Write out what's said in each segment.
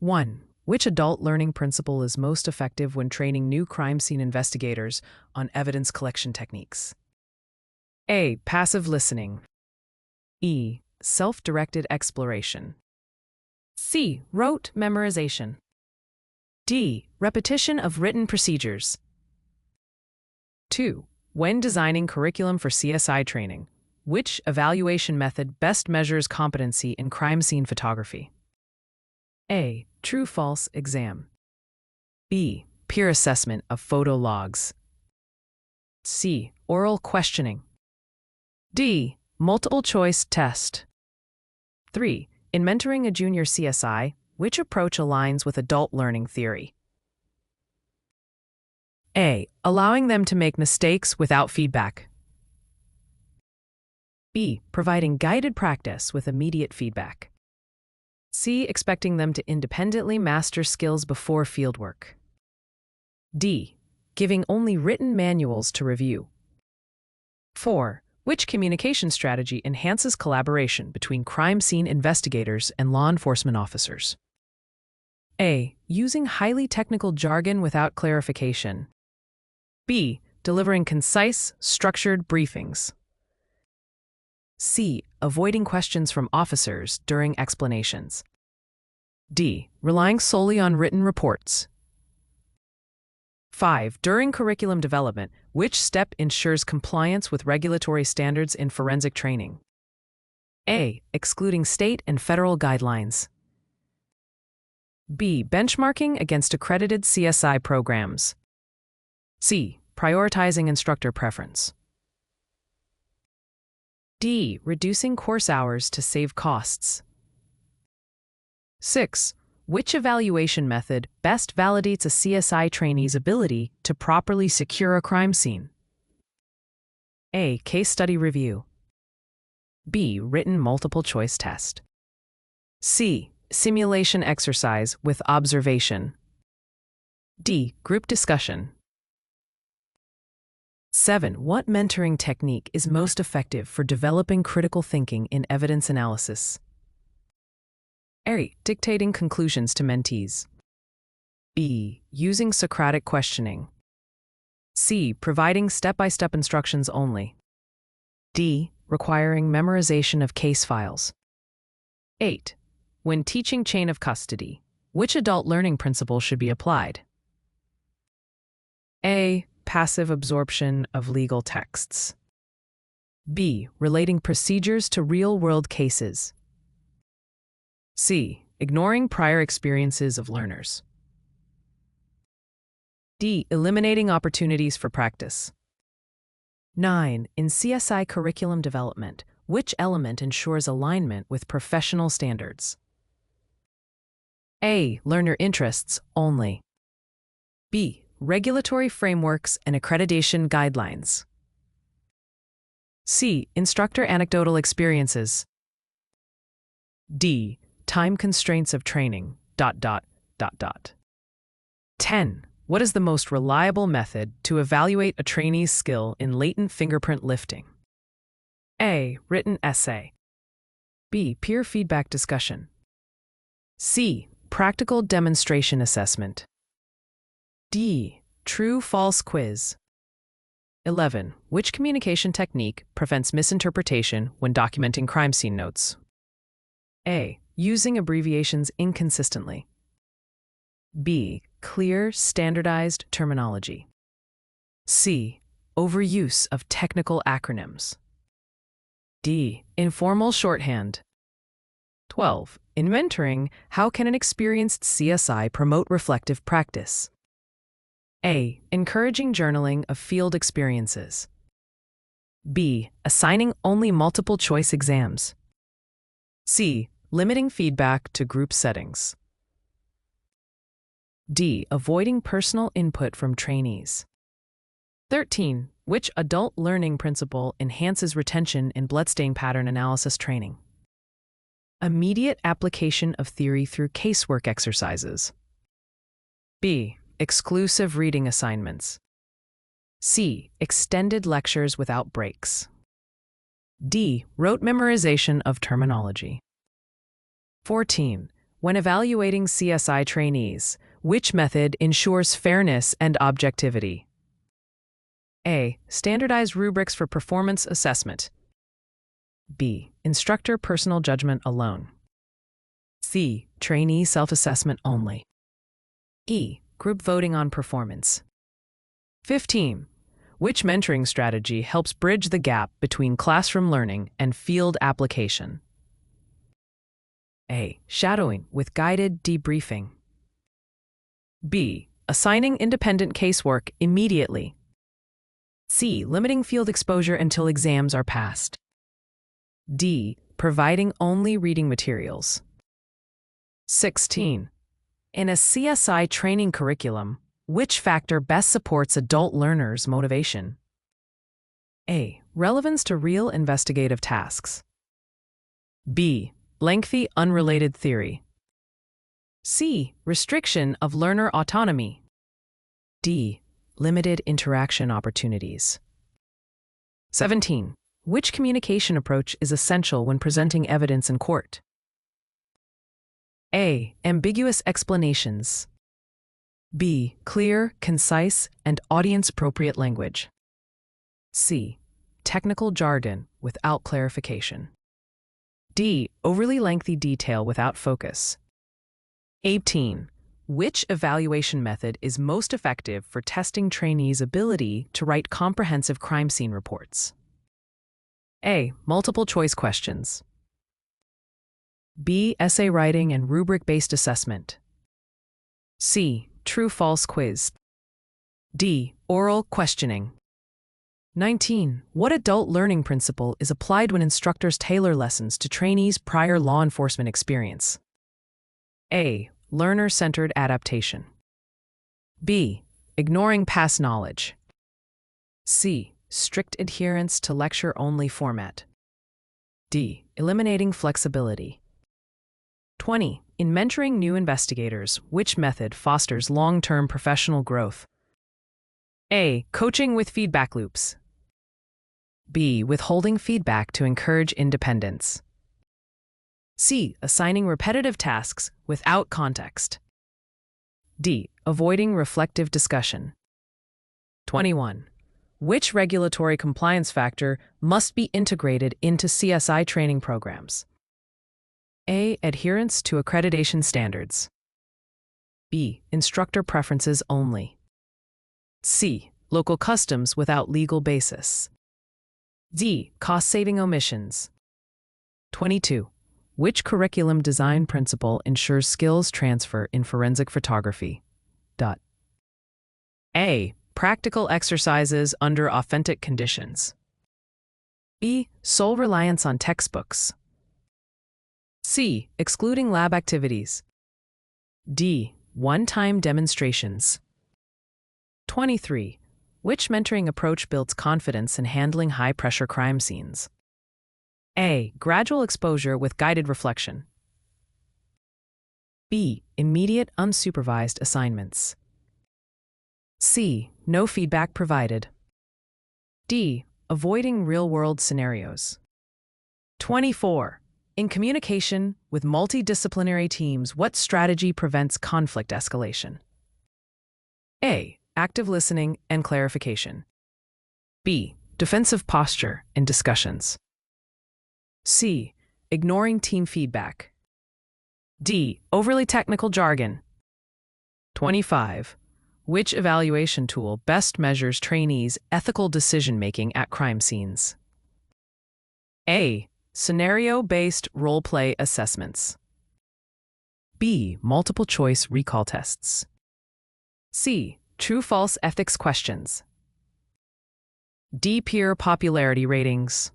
1. Which adult learning principle is most effective when training new crime scene investigators on evidence collection techniques? A. Passive listening. E. Self-directed exploration. C. Rote memorization. D. Repetition of written procedures. 2. When designing curriculum for CSI training, which evaluation method best measures competency in crime scene photography? A. True-false exam. B. Peer assessment of photo logs. C. Oral questioning. D. Multiple-choice test. 3. In mentoring a junior CSI, which approach aligns with adult learning theory? A. Allowing them to make mistakes without feedback. B. Providing guided practice with immediate feedback. C. Expecting them to independently master skills before fieldwork. D. Giving only written manuals to review. 4. Which communication strategy enhances collaboration between crime scene investigators and law enforcement officers? A. Using highly technical jargon without clarification. B. Delivering concise, structured briefings. C. Avoiding questions from officers during explanations. D. Relying solely on written reports. 5. During curriculum development, which step ensures compliance with regulatory standards in forensic training? A. Excluding state and federal guidelines. B. Benchmarking against accredited CSI programs. C. Prioritizing instructor preference. D. Reducing course hours to save costs. 6. Which evaluation method best validates a CSI trainee's ability to properly secure a crime scene? A. Case study review. B. Written multiple-choice test. C. Simulation exercise with observation. D. Group discussion. 7. What mentoring technique is most effective for developing critical thinking in evidence analysis? A. Dictating conclusions to mentees. B. Using Socratic questioning. C. Providing step-by-step instructions only. D. Requiring memorization of case files. 8. When teaching chain of custody, which adult learning principle should be applied? A. Passive absorption of legal texts. B. Relating procedures to real-world cases. C. Ignoring prior experiences of learners. D. Eliminating opportunities for practice. 9. In CSI curriculum development, which element ensures alignment with professional standards? A. Learner interests only. B. Regulatory frameworks and accreditation guidelines. C. Instructor anecdotal experiences. D. Time constraints of training. 10. What is the most reliable method to evaluate a trainee's skill in latent fingerprint lifting? A. Written essay. B. Peer feedback discussion. C. Practical demonstration assessment. D. True-false quiz. 11. Which communication technique prevents misinterpretation when documenting crime scene notes? A. Using abbreviations inconsistently. B. Clear, standardized terminology. C. Overuse of technical acronyms. D. Informal shorthand. 12. In mentoring, how can an experienced CSI promote reflective practice? A. Encouraging journaling of field experiences. B. Assigning only multiple-choice exams. C. Limiting feedback to group settings. D. Avoiding personal input from trainees. 13. Which adult learning principle enhances retention in bloodstain pattern analysis training? Immediate application of theory through casework exercises. B. Exclusive reading assignments. C. Extended lectures without breaks. D. Rote memorization of terminology. 14. When evaluating CSI trainees, which method ensures fairness and objectivity? A. Standardized rubrics for performance assessment. B. Instructor personal judgment alone. C. Trainee self-assessment only. E. Group voting on performance. 15. Which mentoring strategy helps bridge the gap between classroom learning and field application? A. Shadowing with guided debriefing. B. Assigning independent casework immediately. C. Limiting field exposure until exams are passed. D. Providing only reading materials. 16. In a CSI training curriculum, which factor best supports adult learners' motivation? A. Relevance to real investigative tasks. B. Lengthy unrelated theory. C. Restriction of learner autonomy. D. Limited interaction opportunities. 17. Which communication approach is essential when presenting evidence in court? A. Ambiguous explanations. B. Clear, concise, and audience-appropriate language. C. Technical jargon without clarification. D. Overly lengthy detail without focus. 18. Which evaluation method is most effective for testing trainees' ability to write comprehensive crime scene reports? A. Multiple choice questions. B. Essay writing and rubric-based assessment. C. True-false quiz. D. Oral questioning. 19. What adult learning principle is applied when instructors tailor lessons to trainees' prior law enforcement experience? A. Learner-centered adaptation. B. Ignoring past knowledge. C. Strict adherence to lecture-only format. D. Eliminating flexibility. 20. In mentoring new investigators, which method fosters long-term professional growth? A. Coaching with feedback loops. B. Withholding feedback to encourage independence. C. Assigning repetitive tasks without context. D. Avoiding reflective discussion. 21. Which regulatory compliance factor must be integrated into CSI training programs? A. Adherence to accreditation standards. B. Instructor preferences only. C. Local customs without legal basis. D. Cost-saving omissions. 22. Which curriculum design principle ensures skills transfer in forensic photography? A. Practical exercises under authentic conditions. B. Sole reliance on textbooks. C. Excluding lab activities. D. One-time demonstrations. 23. Which mentoring approach builds confidence in handling high-pressure crime scenes? A. Gradual exposure with guided reflection. B. Immediate unsupervised assignments. C. No feedback provided. D. Avoiding real-world scenarios. 24. In communication with multidisciplinary teams, what strategy prevents conflict escalation? A. Active listening and clarification. B. Defensive posture in discussions. C. Ignoring team feedback. D. Overly technical jargon. 25. Which evaluation tool best measures trainees' ethical decision-making at crime scenes? A. Scenario-based role-play assessments. B. Multiple-choice recall tests. C. True-false ethics questions. D. Peer popularity ratings.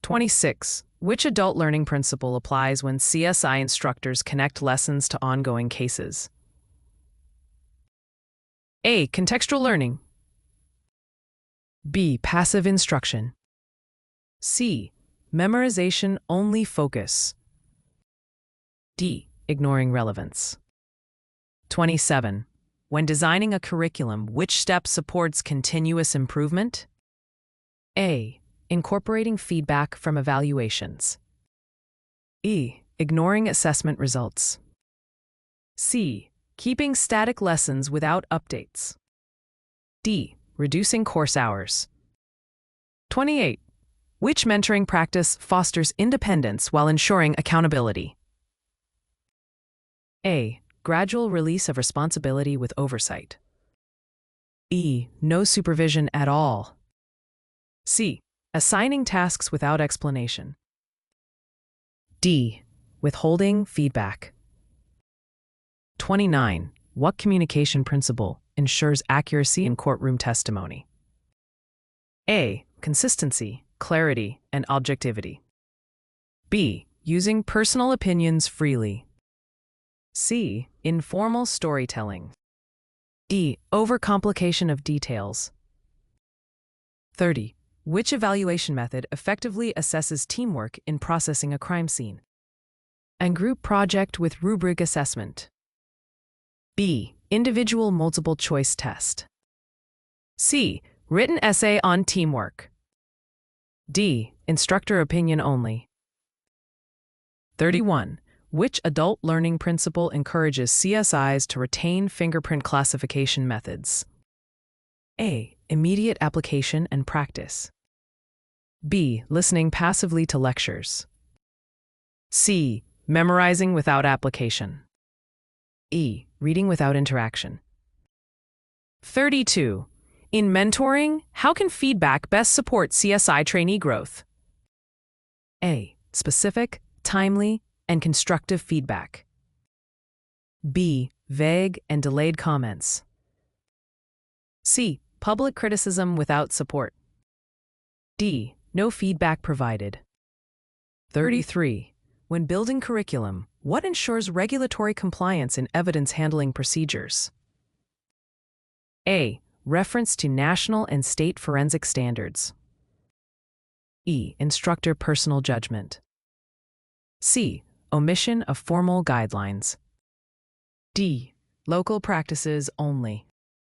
26. Which adult learning principle applies when CSI instructors connect lessons to ongoing cases? A. Contextual learning. B. Passive instruction. C. Memorization-only focus. D. Ignoring relevance. 27. When designing a curriculum, which step supports continuous improvement? A. Incorporating feedback from evaluations. E. ignoring assessment results. C. Keeping static lessons without updates. D. Reducing course hours. 28. Which mentoring practice fosters independence while ensuring accountability? A. Gradual release of responsibility with oversight. B. No supervision at all. C. Assigning tasks without explanation. D. Withholding feedback. 29. What communication principle ensures accuracy in courtroom testimony? A. Consistency, clarity, and objectivity. B. Using personal opinions freely. C. Informal storytelling. D. Overcomplication of details. 30. Which evaluation method effectively assesses teamwork in processing a crime scene? A group project with rubric assessment. B. Individual multiple choice test. C. Written essay on teamwork. D. Instructor opinion only. 31. Which adult learning principle encourages CSIs to retain fingerprint classification methods? A. Immediate application and practice. B. Listening passively to lectures. C. Memorizing without application. E. Reading without interaction. 32. In mentoring, how can feedback best support CSI trainee growth? A. Specific, timely, and constructive feedback. B. Vague and delayed comments. C. Public criticism without support. D. No feedback provided. 33. When building curriculum, what ensures regulatory compliance in evidence handling procedures? A. Reference to national and state forensic standards. E. Instructor personal judgment. C. Omission of formal guidelines. D. Local practices only.